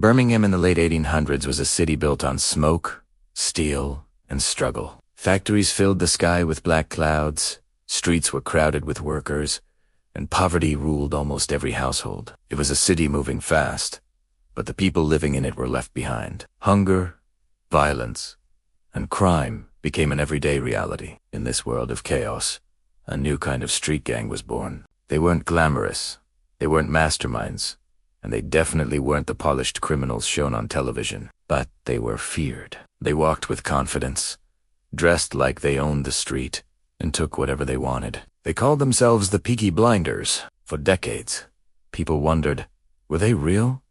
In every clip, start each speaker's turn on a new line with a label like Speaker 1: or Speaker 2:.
Speaker 1: Birmingham in the late 1800s was a city built on smoke, steel, and struggle. Factories filled the sky with black clouds, streets were crowded with workers, and poverty ruled almost every household. It was a city moving fast, but the people living in it were left behind. Hunger, violence, and crime became an everyday reality. In this world of chaos, a new kind of street gang was born. They weren't glamorous, they weren't masterminds, and they definitely weren't the polished criminals shown on television. But they were feared. They walked with confidence, dressed like they owned the street, and took whatever they wanted. They called themselves the Peaky Blinders. For decades, people wondered, were they real?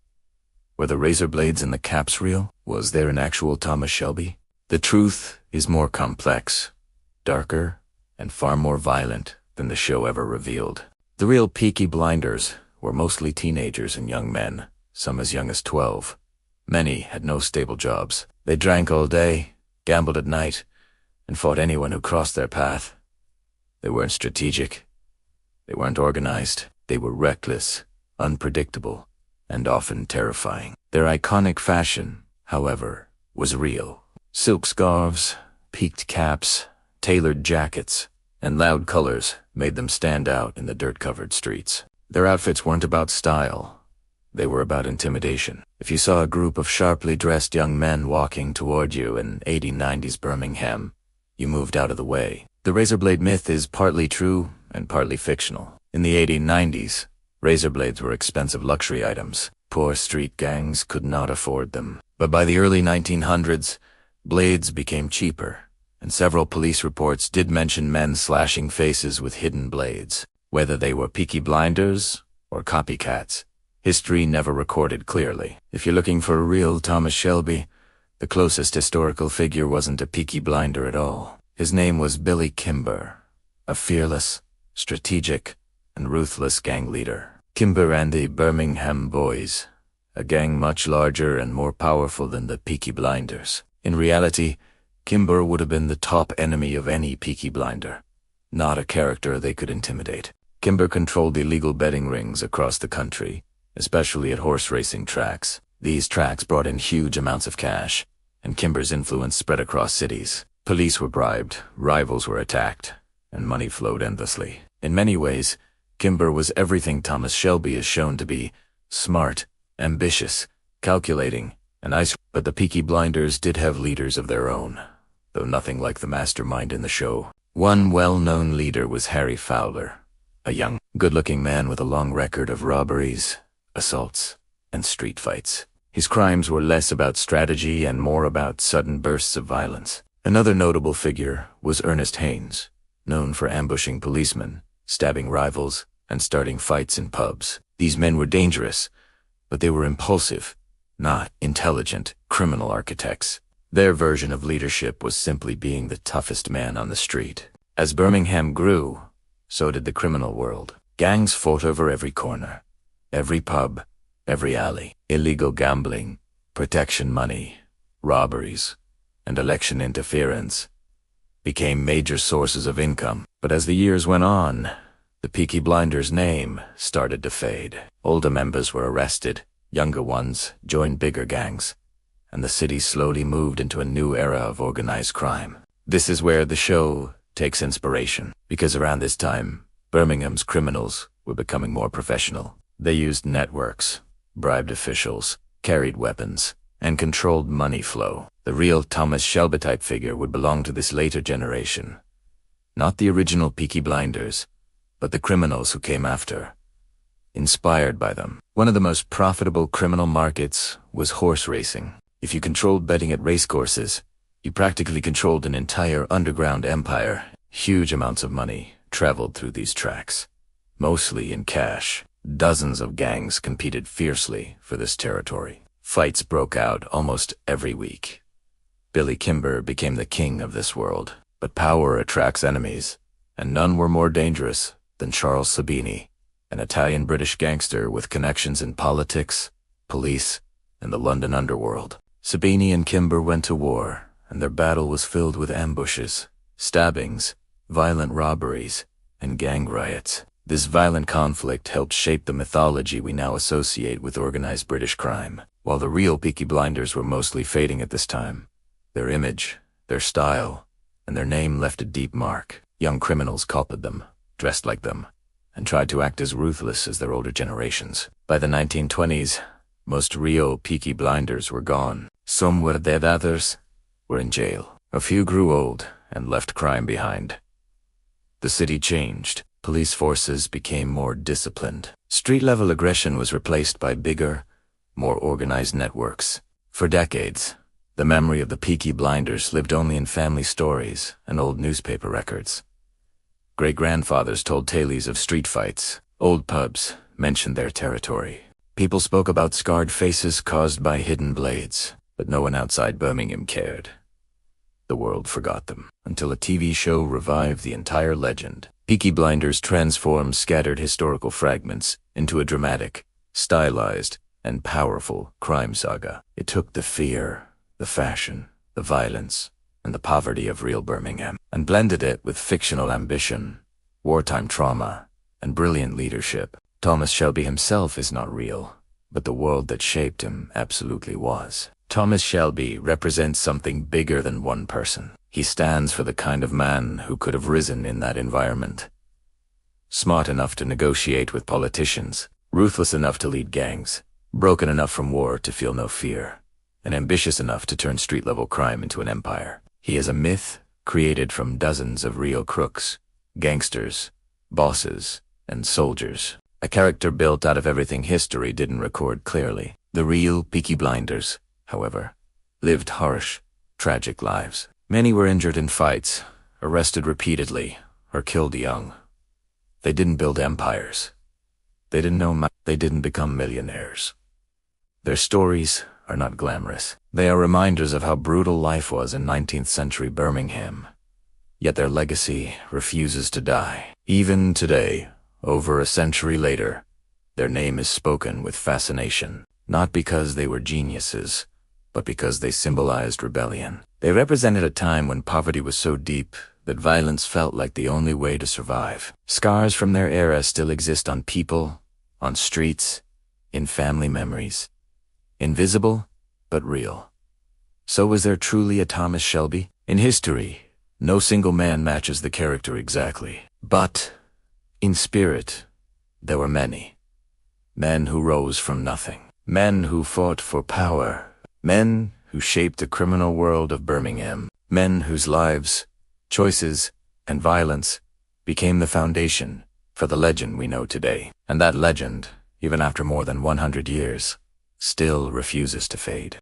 Speaker 1: Were the razor blades and the caps real? Was there an actual Thomas Shelby? The truth is more complex, darker, and far more violent than the show ever revealed. The real Peaky Blinders were mostly teenagers and young men, some as young as 12. Many had no stable jobs. They drank all day, gambled at night, and fought anyone who crossed their path. They weren't strategic. They weren't organized. They were reckless, unpredictable, and often terrifying. Their iconic fashion, however, was real. Silk scarves, peaked caps, tailored jackets, and loud colors made them stand out in the dirt-covered streets. Their outfits weren't about style. They were about intimidation. If you saw a group of sharply dressed young men walking toward you in 1890s Birmingham, you moved out of the way. The razor blade myth is partly true and partly fictional. In the 1890s, razor blades were expensive luxury items. Poor street gangs could not afford them. But by the early 1900s, blades became cheaper, and several police reports did mention men slashing faces with hidden blades. Whether they were Peaky Blinders or copycats, history never recorded clearly. If you're looking for a real Thomas Shelby, the closest historical figure wasn't a Peaky Blinder at all. His name was Billy Kimber, a fearless, strategic, and ruthless gang leader. Kimber and the Birmingham Boys, a gang much larger and more powerful than the Peaky Blinders. In reality, Kimber would have been the top enemy of any Peaky Blinder, not a character they could intimidate. Kimber controlled illegal betting rings across the country, especially at horse racing tracks. These tracks brought in huge amounts of cash, and Kimber's influence spread across cities. Police were bribed, rivals were attacked, and money flowed endlessly. In many ways, Kimber was everything Thomas Shelby is shown to be: smart, ambitious, calculating, and ice. But the Peaky Blinders did have leaders of their own, though nothing like the mastermind in the show. One well-known leader was Harry Fowler, a young, good-looking man with a long record of robberies, assaults, and street fights. His crimes were less about strategy and more about sudden bursts of violence. Another notable figure was Ernest Haynes, known for ambushing policemen, stabbing rivals, and starting fights in pubs. These men were dangerous, but they were impulsive, not intelligent criminal architects. Their version of leadership was simply being the toughest man on the street. As Birmingham grew, so did the criminal world. Gangs fought over every corner, every pub, every alley. Illegal gambling, protection money, robberies, and election interference became major sources of income. But as the years went on, the Peaky Blinders' name started to fade. Older members were arrested, younger ones joined bigger gangs, and the city slowly moved into a new era of organized crime. This is where the show takes inspiration, because around this time, Birmingham's criminals were becoming more professional. They used networks, bribed officials, carried weapons, and controlled money flow. The real Thomas Shelby-type figure would belong to this later generation. Not the original Peaky Blinders, but the criminals who came after, inspired by them. One of the most profitable criminal markets was horse racing. If you controlled betting at racecourses, you practically controlled an entire underground empire. Huge amounts of money traveled through these tracks, mostly in cash. Dozens of gangs competed fiercely for this territory. Fights broke out almost every week. Billy Kimber became the king of this world. But power attracts enemies, and none were more dangerous than Charles Sabini, an Italian-British gangster with connections in politics, police, and the London underworld. Sabini and Kimber went to war, and their battle was filled with ambushes, stabbings, violent robberies, and gang riots. This violent conflict helped shape the mythology we now associate with organized British crime. While the real Peaky Blinders were mostly fading at this time, their image, their style, and their name left a deep mark. Young criminals copied them, dressed like them, and tried to act as ruthless as their older generations. By the 1920s, most real Peaky Blinders were gone. Some were dead, others were in jail. A few grew old and left crime behind. The city changed. Police forces became more disciplined. Street-level aggression was replaced by bigger, more organized networks. For decades, the memory of the Peaky Blinders lived only in family stories and old newspaper records. Great-grandfathers told tales of street fights. Old pubs mentioned their territory. People spoke about scarred faces caused by hidden blades, but no one outside Birmingham cared. The world forgot them, until a TV show revived the entire legend. Peaky Blinders transformed scattered historical fragments into a dramatic, stylized, and powerful crime saga. It took the fear, the fashion, the violence, and the poverty of real Birmingham, and blended it with fictional ambition, wartime trauma, and brilliant leadership. Thomas Shelby himself is not real, but the world that shaped him absolutely was. Thomas Shelby represents something bigger than one person. He stands for the kind of man who could have risen in that environment. Smart enough to negotiate with politicians, ruthless enough to lead gangs, broken enough from war to feel no fear, and ambitious enough to turn street-level crime into an empire. He is a myth created from dozens of real crooks, gangsters, bosses, and soldiers. A character built out of everything history didn't record clearly. The real Peaky Blinders, however, lived harsh, tragic lives. Many were injured in fights, arrested repeatedly, or killed young. They didn't build empires. They didn't become millionaires. Their stories are not glamorous. They are reminders of how brutal life was in 19th century Birmingham. Yet their legacy refuses to die. Even today, over a century later, their name is spoken with fascination, not because they were geniuses, but because they symbolized rebellion. They represented a time when poverty was so deep that violence felt like the only way to survive. Scars from their era still exist on people, on streets, in family memories. Invisible, but real. So was there truly a Thomas Shelby? In history, no single man matches the character exactly. But in spirit, there were many. Men who rose from nothing. Men who fought for power. Men who shaped the criminal world of Birmingham. Men whose lives, choices, and violence became the foundation for the legend we know today. And that legend, even after more than 100 years, still refuses to fade.